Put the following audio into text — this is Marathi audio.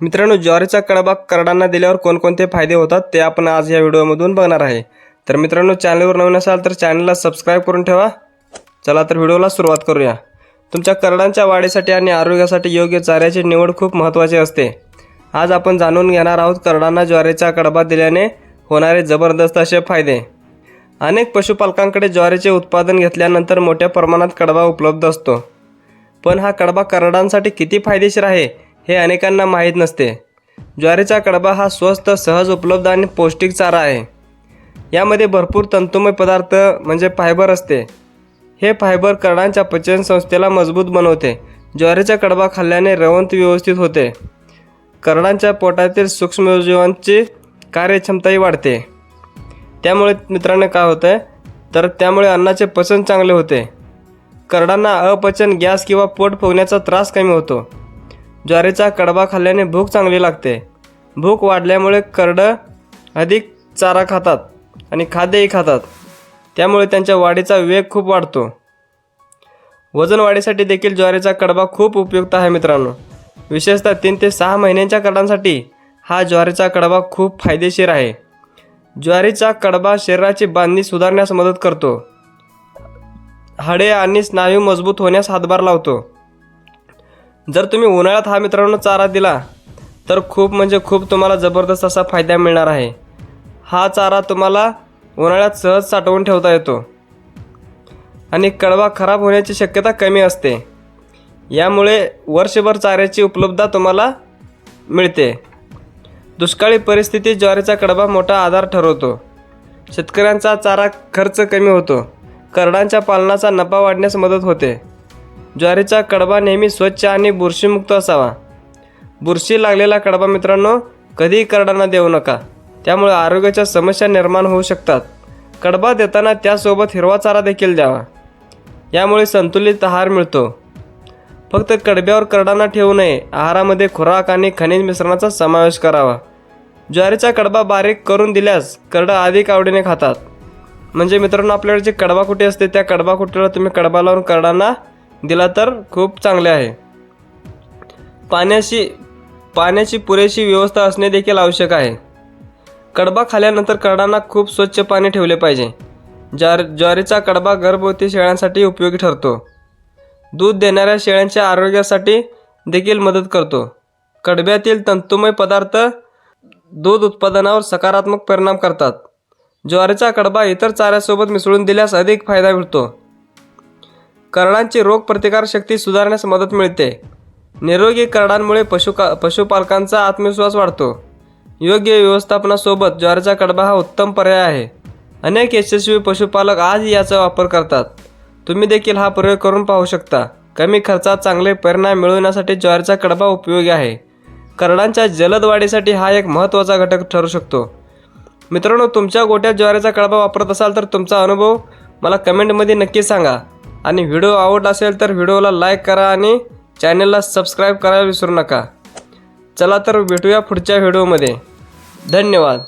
मित्रांनो, ज्वारीचा कडबा करडांना दिल्यावर कोणकोणते फायदे होतात ते आपण आज या व्हिडिओमधून बघणार आहे। तर मित्रांनो, चॅनलवर नवीन असाल तर चॅनलला सबस्क्राइब करून ठेवा। चला तर व्हिडिओला सुरुवात करूया। तुमच्या करडांच्या वाढीसाठी आणि आरोग्यासाठी योग्य चाऱ्याची निवड खूप महत्त्वाची असते। आज आपण जाणून घेणार आहोत करडांना ज्वारीचा कडबा दिल्याने होणारे जबरदस्त असे फायदे। अनेक पशुपालकांकडे ज्वारीचे उत्पादन घेतल्यानंतर मोठ्या प्रमाणात कडबा उपलब्ध असतो, पण हा कडबा करडांसाठी किती फायदेशीर आहे हे अनेकांना माहीत नसते। ज्वारीचा कडबा हा स्वस्त, सहज उपलब्ध आणि पौष्टिक चारा आहे। यामध्ये भरपूर तंतुमय पदार्थ म्हणजे फायबर असते। हे फायबर करडांच्या पचन संस्थेला मजबूत बनवते। ज्वारीचा कडबा खाल्ल्याने रवंथ व्यवस्थित होते। करडांच्या पोटातील सूक्ष्मजीवांची कार्यक्षमताही वाढते। त्यामुळे मित्रांनो काय होतं तर त्यामुळे अन्नाचे पचन चांगले होते। करडांना अपचन, गॅस किंवा पोट फुगण्याचा त्रास कमी होतो। ज्वारीचा कडबा खाल्ल्याने भूक चांगली लागते। भूक वाढल्यामुळे करड अधिक चारा खातात आणि खाद्यही खातात, त्यामुळे त्यांच्या वाढीचा वेग खूप वाढतो। वजन वाढीसाठी देखील ज्वारीचा कडबा खूप उपयुक्त आहे मित्रांनो। विशेषतः 3 ते 6 महिन्यांच्या करडांसाठी हा ज्वारीचा कडबा खूप फायदेशीर आहे। ज्वारीचा कडबा शरीराची बांधणी सुधारण्यास मदत करतो। हाडे आणि स्नायू मजबूत होण्यास हातभार लावतो। जर तुम्ही उन्हाळ्यात हा मित्रांनो चारा दिला तर खूप तुम्हाला जबरदस्त असा फायदा मिळणार आहे। हा चारा तुम्हाला उन्हाळ्यात सहज साठवून ठेवता येतो आणि कडबा खराब होण्याची शक्यता कमी असते। यामुळे वर्षभर चाऱ्याची उपलब्धता तुम्हाला मिळते। दुष्काळी परिस्थितीत ज्वारीचा कडबा मोठा आधार ठरवतो। शेतकऱ्यांचा चारा खर्च कमी होतो। करडांच्या पालनाचा नफा वाढण्यास मदत होते। ज्वारीचा कडबा नेहमी स्वच्छ आणि बुरशीमुक्त असावा। बुरशी लागलेला कडबा मित्रांनो कधीही करडांना देऊ नका, त्यामुळे आरोग्याच्या समस्या निर्माण होऊ शकतात। कडबा देताना त्यासोबत हिरवा चारा देखील द्यावा, यामुळे संतुलित आहार मिळतो। फक्त कडब्यावर करडांना ठेवू नये, आहारामध्ये खुराक आणि खनिज मिश्रणाचा समावेश करावा। ज्वारीचा कडबा बारीक करून दिल्यास करडं अधिक आवडीने खातात। म्हणजे मित्रांनो, आपल्याकडे जे कडबा कुटे असते त्या कडबा कुटेला तुम्ही कडबा लावून करडांना दिला तर खूप चांगले आहे। पाण्याची पुरेशी व्यवस्था असणे देखील आवश्यक आहे। कडबा खाल्ल्यानंतर करडांना खूप स्वच्छ पाणी ठेवले पाहिजे। ज्वारीचा कडबा गर्भवती शेळ्यांसाठी उपयोगी ठरतो। दूध देणाऱ्या शेळ्यांच्या आरोग्यासाठी देखील मदत करतो। कडब्यातील तंतुमय पदार्थ दूध उत्पादनावर सकारात्मक परिणाम करतात। ज्वारीचा कडबा इतर चाऱ्यासोबत मिसळून दिल्यास अधिक फायदा मिळतो। करडांची रोगप्रतिकारशक्ती सुधारण्यास मदत मिळते। निरोगी करडांमुळे पशुपालकांचा आत्मविश्वास वाढतो। योग्य व्यवस्थापनासोबत ज्वारीचा कडबा हा उत्तम पर्याय आहे। अनेक यशस्वी पशुपालक आजही याचा वापर करतात। तुम्ही देखील हा प्रयोग करून पाहू शकता। कमी खर्चात चांगले परिणाम मिळवण्यासाठी ज्वारीचा कडबा उपयोगी आहे। करडांच्या जलद वाढीसाठी हा एक महत्त्वाचा घटक ठरू शकतो। मित्रांनो, तुमच्या गोठ्यात ज्वारीचा कडबा वापरत असाल तर तुमचा अनुभव मला कमेंटमध्ये नक्की सांगा। आणि व्हिडिओ आवडला असेल तर व्हिडिओला लाईक करा आणि चॅनलला सबस्क्राईब करायला विसरू नका। चला तर भेटूया पुढच्या व्हिडिओमध्ये। धन्यवाद।